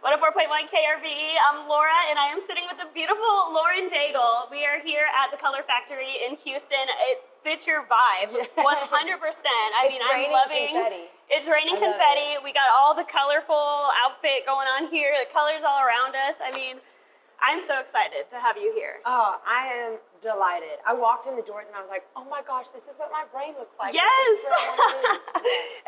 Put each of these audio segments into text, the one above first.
104.1 KRVE. I'm Laura, and I am sitting with the beautiful Lauren Dangle. We are here at the Color Factory in Houston. It fits your vibe, 100%. I'm loving. Confetti. It's raining confetti. We got all the colorful outfit going on here. The colors all around us. I mean, I'm so excited to have you here. Oh, I am delighted. I walked in the doors and I was like, oh my gosh, this is what my brain looks like. Yes.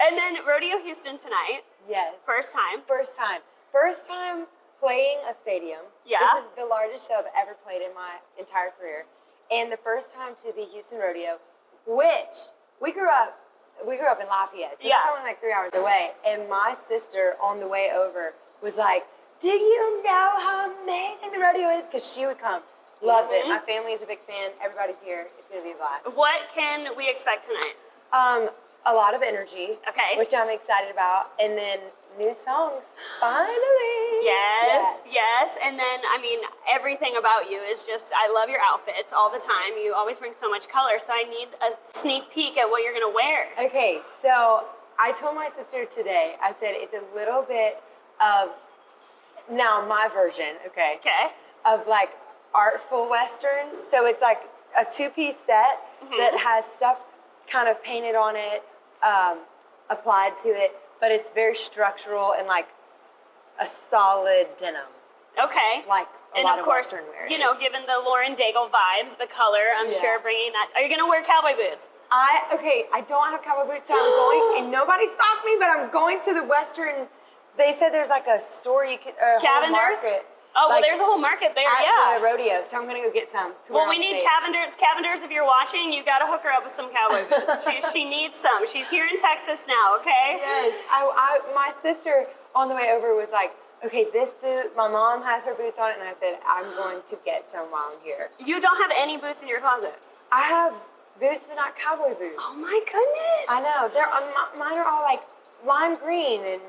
And then Rodeo Houston tonight. Yes. First time. First time playing a stadium. Yeah. This is the largest show I've ever played in my entire career. And the first time to the Houston Rodeo, which we grew up in Lafayette. So that's only like 3 hours away. And my sister on the way over was like, do you know how amazing the rodeo is? Because she would come. Loves it. My family is a big fan. Everybody's here. It's going to be a blast. What can we expect tonight? A lot of energy. Okay. Which I'm excited about. And then new songs. Finally. Yes. And then, I mean, everything about you is just, I love your outfits all the time. You always bring so much color. So I need a sneak peek at what you're going to wear. Okay. So I told my sister today, I said it's a little bit of, now my version, okay, of like artful Western. So it's like a two-piece set that has stuff kind of painted on it, applied to it, but it's very structural and like a solid denim. Okay. Like a lot of Western wear. You know, given the Lauren Daigle vibes, the color, I'm sure bringing that. Are you going to wear cowboy boots? I don't have cowboy boots, so I'm going, and nobody stopped me, but I'm going to the Western. They said there's like a store you could, Cavenders? Oh, well, there's a whole market there, at the rodeo, so I'm going to go get some. Well, we need Cavenders. Cavenders, if you're watching, you got to hook her up with some cowboy boots. she needs some. She's here in Texas now, okay? Yes. My sister on the way over was like, okay, this boot, my mom has her boots on it, and I said, I'm going to get some while I'm here. You don't have any boots in your closet? I have boots, but not cowboy boots. Oh, my goodness. I know. Mine are all like lime green and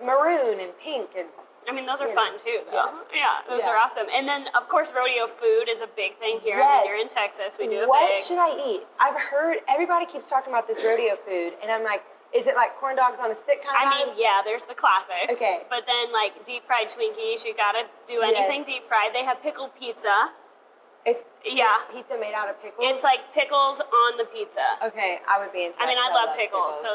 maroon and pink, and I mean, those are fun too, though. Yeah, those are awesome. And then, of course, rodeo food is a big thing here. Yes. I mean, you're in Texas. We do it What big. should I eat? I've heard everybody keeps talking about this rodeo food, and I'm like, is it like corn dogs on a stick kind of I mean, yeah, there's the classics. Okay. But then, like, deep fried Twinkies, you gotta do anything deep fried. They have pickled pizza. It's pizza made out of pickles? It's like pickles on the pizza. Okay, I would be into that. I mean, I love pickles, so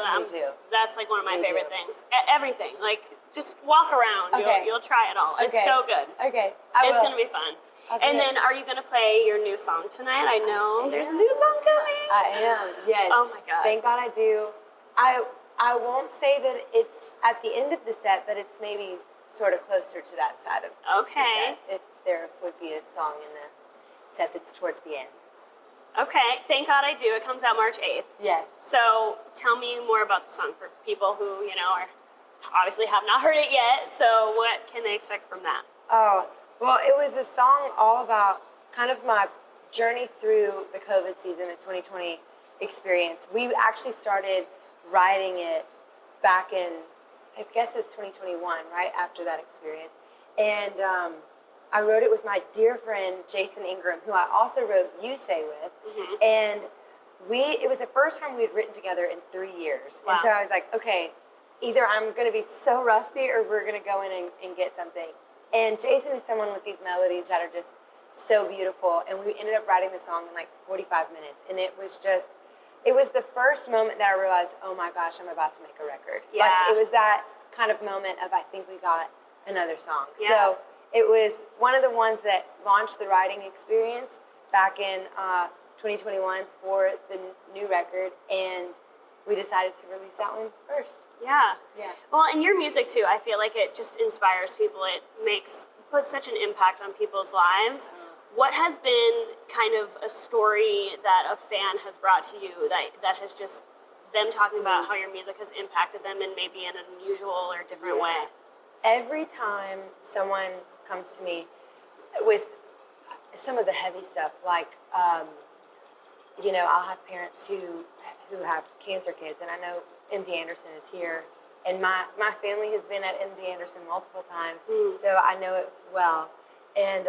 that's like one of my favorite things. Everything, like, just walk around. Okay. You'll try it all. It's so good. Okay, It's going to be fun. And then, are you going to play your new song tonight? I know there's a new song coming. I am, yes. Oh, my God. Thank God I do. I won't say that it's at the end of the set, but it's maybe sort of closer to that side of the set. If there would be a song in the set that's towards the end. Okay, Thank God I Do. It comes out March 8th. Yes. So tell me more about the song for people who, you know, are obviously have not heard it yet. So what can they expect from that? Oh, well, it was a song all about kind of my journey through the COVID season, the 2020 experience. We actually started writing it back in, I guess it was 2021, right after that experience. And I wrote it with my dear friend, Jason Ingram, who I also wrote You Say with. And it was the first time we had written together in 3 years. Wow. And so I was like, okay, either I'm going to be so rusty or we're going to go in and get something. And Jason is someone with these melodies that are just so beautiful. And we ended up writing the song in like 45 minutes. And it was the first moment that I realized, oh my gosh, I'm about to make a record. Yeah. Like, it was that kind of moment of, I think we got another song. Yeah. So it was one of the ones that launched the writing experience back in 2021 for the new record, and we decided to release that one first. Yeah. Yeah. Well, and your music too, I feel like it just inspires people. It puts such an impact on people's lives. What has been kind of a story that a fan has brought to you that has just them talking about how your music has impacted them in maybe an unusual or different way? Every time someone comes to me with some of the heavy stuff, like, you know, I'll have parents who have cancer kids, and I know MD Anderson is here, and my family has been at MD Anderson multiple times, so I know it well. And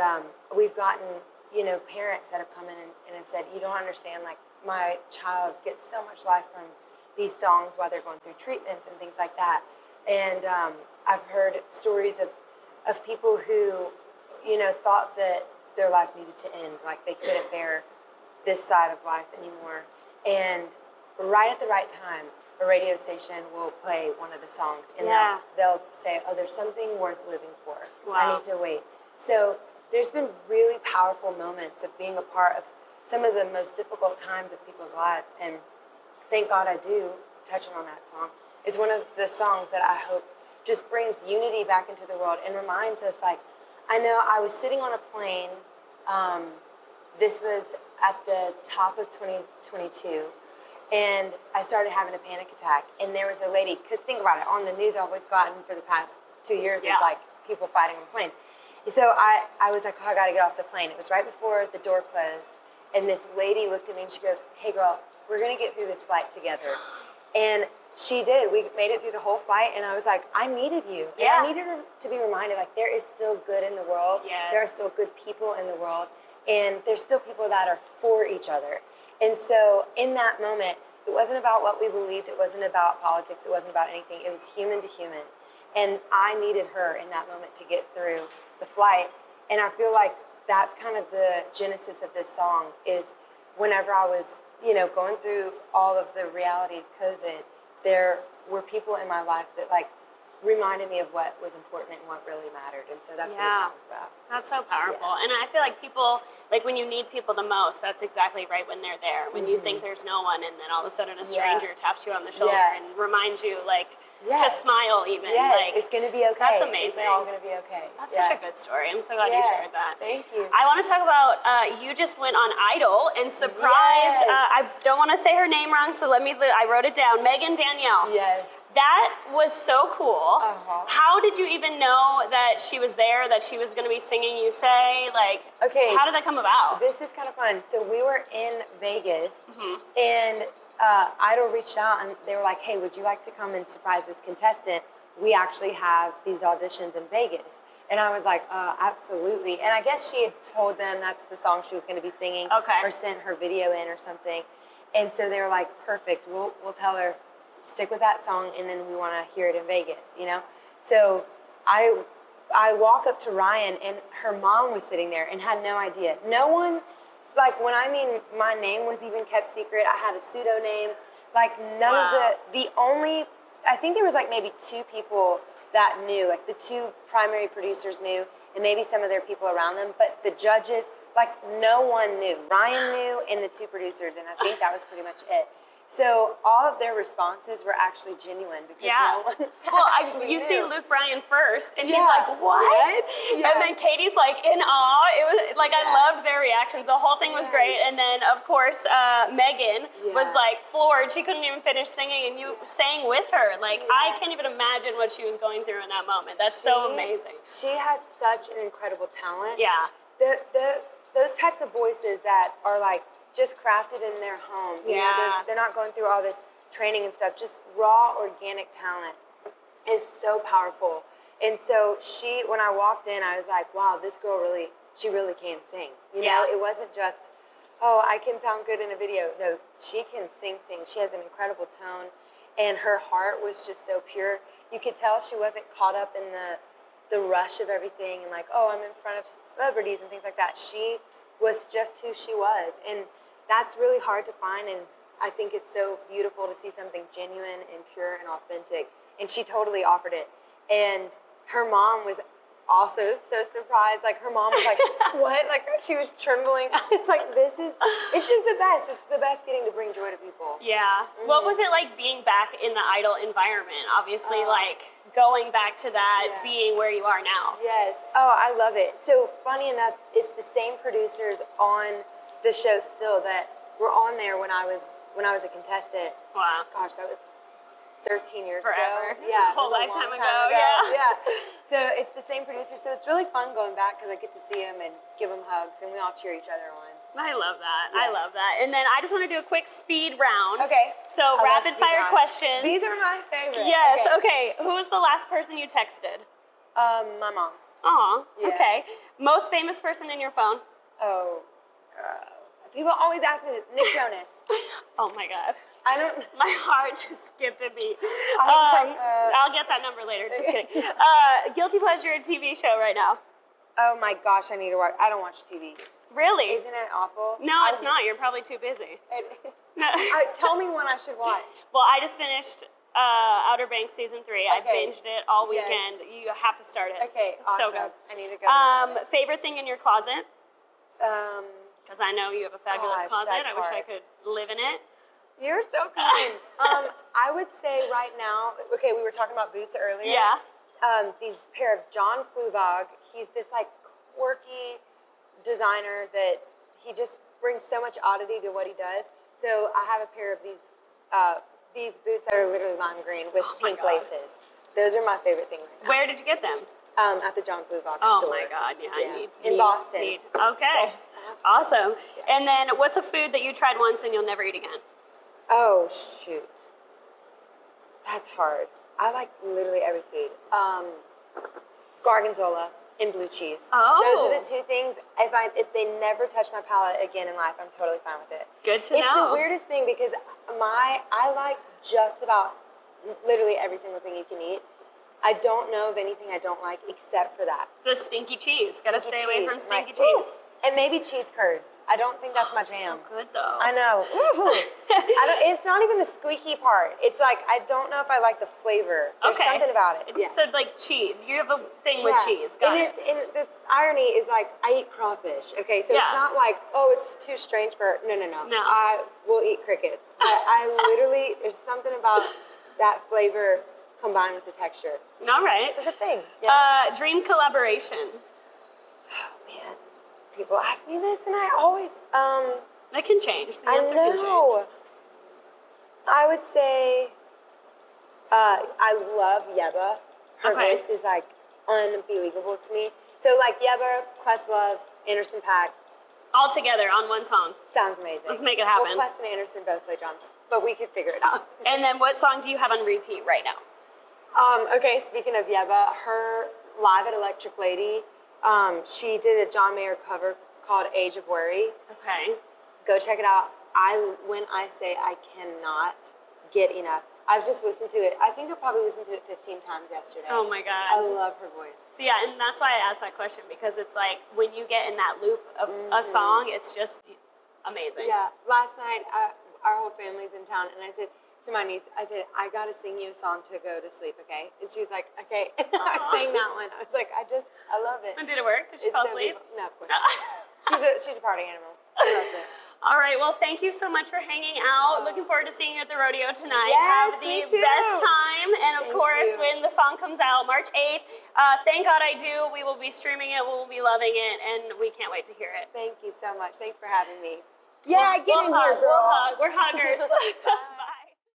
we've gotten, you know, parents that have come in and have said, you don't understand, like, my child gets so much life from these songs while they're going through treatments and things like that. And I've heard stories of of people who, you know, thought that their life needed to end, like they couldn't bear this side of life anymore. And right at the right time, a radio station will play one of the songs, and they'll say, oh, there's something worth living for. Wow. I need to wait. So there's been really powerful moments of being a part of some of the most difficult times of people's lives. And thank God I do, touching on that song, is one of the songs that I hope just brings unity back into the world and reminds us, like, I know I was sitting on a plane. This was at the top of 2022. And I started having a panic attack. And there was a lady, because think about it, on the news all we've gotten for the past 2 years is like people fighting on planes. And so I was like, oh, I got to get off the plane. It was right before the door closed. And this lady looked at me and she goes, hey, girl, we're going to get through this flight together. And she did. We made it through the whole flight. And I was like, I needed you. And I needed her to be reminded, like, there is still good in the world. Yes. There are still good people in the world. And there's still people that are for each other. And so in that moment, it wasn't about what we believed. It wasn't about politics. It wasn't about anything. It was human to human. And I needed her in that moment to get through the flight. And I feel like that's kind of the genesis of this song, is whenever I was, you know, going through all of the reality of COVID, there were people in my life that, like, reminded me of what was important and what really mattered. And so that's what the song's about. That's so powerful. And I feel like people, like, when you need people the most, that's exactly right when they're there. When you think there's no one, and then all of a sudden a stranger taps you on the shoulder and reminds you, like, to smile even. Like, it's going to be okay. That's amazing. It's all going to be okay. That's such a good story. I'm so glad you shared that. Thank you. I want to talk about, you just went on Idol and surprised, I don't want to say her name wrong, so I wrote it down, Megan Danielle. Yes. That was so cool. How did you even know that she was there, that she was going to be singing You Say? Like, how did that come about? This is kind of fun. So we were in Vegas, and Idol reached out, and they were like, hey, would you like to come and surprise this contestant? We actually have these auditions in Vegas. And I was like, absolutely. And I guess she had told them that's the song she was going to be singing, or sent her video in or something. And so they were like, perfect, we'll tell her, stick with that song, and then we want to hear it in Vegas, you know? So I walk up to Ryan, and her mom was sitting there and had no idea. No one, like, when I mean my name was even kept secret, I had a pseudo name, like, none of the only, I think there was like maybe 2 people that knew, like the 2 primary producers knew, and maybe some of their people around them, but the judges, like, no one knew. Ryan knew, and the 2 producers, and I think that was pretty much it. So all of their responses were actually genuine, because no one you knew. see Luke Bryan first, and he's like, what? And then Katie's like in awe. It was like, I loved their reactions. The whole thing was great. And then, of course, Megan was like floored. She couldn't even finish singing, and you sang with her. Like, I can't even imagine what she was going through in that moment. That's so amazing. She has such an incredible talent. Yeah. Those types of voices that are like just crafted in their home. You know, they're not going through all this training and stuff. Just raw, organic talent is so powerful. And so when I walked in, I was like, wow, this girl she really can sing. You know, it wasn't just, oh, I can sound good in a video. No, she can sing. She has an incredible tone, and her heart was just so pure. You could tell she wasn't caught up in the rush of everything and like, oh, I'm in front of celebrities and things like that. She was just who she was. And that's really hard to find, and I think it's so beautiful to see something genuine and pure and authentic. And she totally offered it. And her mom was also so surprised. Like, her mom was like, what? Like, she was trembling. It's like, it's just the best. It's the best getting to bring joy to people. Yeah. What was it like being back in the Idol environment? Obviously, like, going back to that, being where you are now. Yes. Oh, I love it. So, funny enough, it's the same producers on the show still that were on there when I was a contestant. Wow. Gosh, that was 13 years Forever. ago. Yeah. Whole lifetime ago. Yeah. So it's the same producer. So it's really fun going back, because I get to see them and give them hugs, and we all cheer each other on. I love that. I love that. And then I just want to do a quick speed round. Okay. So rapid fire questions. These are my favorite. Yes. Okay. Who was the last person you texted? My mom. Aw. Yeah. Okay. Most famous person in your phone? Oh, I People always ask me this. Nick Jonas. Oh my God. I don't. My heart just skipped a beat. I was like, I'll get that number later. Just kidding. Guilty pleasure TV show right now. Oh my gosh, I need to watch. I don't watch TV. Really? Isn't it awful? No, it's not. You're probably too busy. It is. Tell me when I should watch. Well, I just finished Outer Banks season 3. I Okay. binged it all Yes. weekend. You have to start it. Okay, It's awesome. so good. I need to go. Favorite thing in your closet? Because I know you have a fabulous Gosh, closet. that's I wish I hard. could live in it. You're so kind. I would say right now. Okay, we were talking about boots earlier. Yeah. These pair of John Fluvog. He's this like quirky designer that he just brings so much oddity to what he does. So I have a pair of these boots that are literally lime green with pink God. laces. Those are my favorite thing right now. Where did you get them? At the John Fluvog Oh store. my God, yeah, I In need- Boston. need- Okay, awesome. And then what's a food that you tried once and you'll never eat again? Oh shoot, that's hard. I like literally every food. Gorgonzola and blue cheese. Oh. Those are the two things. If they never touch my palate again in life, I'm totally fine with it. Good to It's know. the weirdest thing because I like just about literally every single thing you can eat. I don't know of anything I don't like except for that. The stinky cheese. Gotta Stinky stay away cheese. from I'm stinky like, cheese. ooh. And maybe cheese curds. I don't think that's my jam. So good though. I know. It's not even the squeaky part. It's like I don't know if I like the flavor. There's Okay. something about it. It's so like cheese. You have a thing with cheese. Got it. And the irony is like I eat crawfish. Okay, so Yeah. it's not like it's too strange for no. No. I will eat crickets. I literally there's something about that flavor combined with the texture. All right. It's just a thing. Dream collaboration. Oh man, people ask me this, and I always That can change. The I answer can change. know. I would say I love Yeba. Her Okay. voice is like unbelievable to me. So like Yeba, Questlove, Anderson .Paak All together on one song. sounds amazing. Let's make it happen. Well, Quest and Anderson both play drums, but we could figure it out. And then what song do you have on repeat right now? Okay, speaking of Yeba, her live at Electric Lady, she did a John Mayer cover called Age of Worry. Okay. Go check it out. When I say I cannot get enough, I've just listened to it. I think I probably listened to it 15 times yesterday. Oh my God. I love her voice. So yeah, and that's why I asked that question, because it's like when you get in that loop of a song, it's just amazing. Yeah, last night our whole family's in town, and I said to my niece, I said, I gotta sing you a song to go to sleep, okay? And she's like, okay. And I sang that one. I was like, I love it. And did it work? Did she It's fall so asleep? beautiful. No, of course not. She's a party animal. She loves it. All right, well, thank you so much for hanging out. Looking forward to seeing you at the rodeo tonight. Yes, Have me the too. best time. And of Thank course, you. when the song comes out, March 8th, Thank God I Do, we will be streaming it, we'll be loving it, and we can't wait to hear it. Thank you so much. Thanks for having me. Yeah, get in here, girl. We'll hug. We're huggers.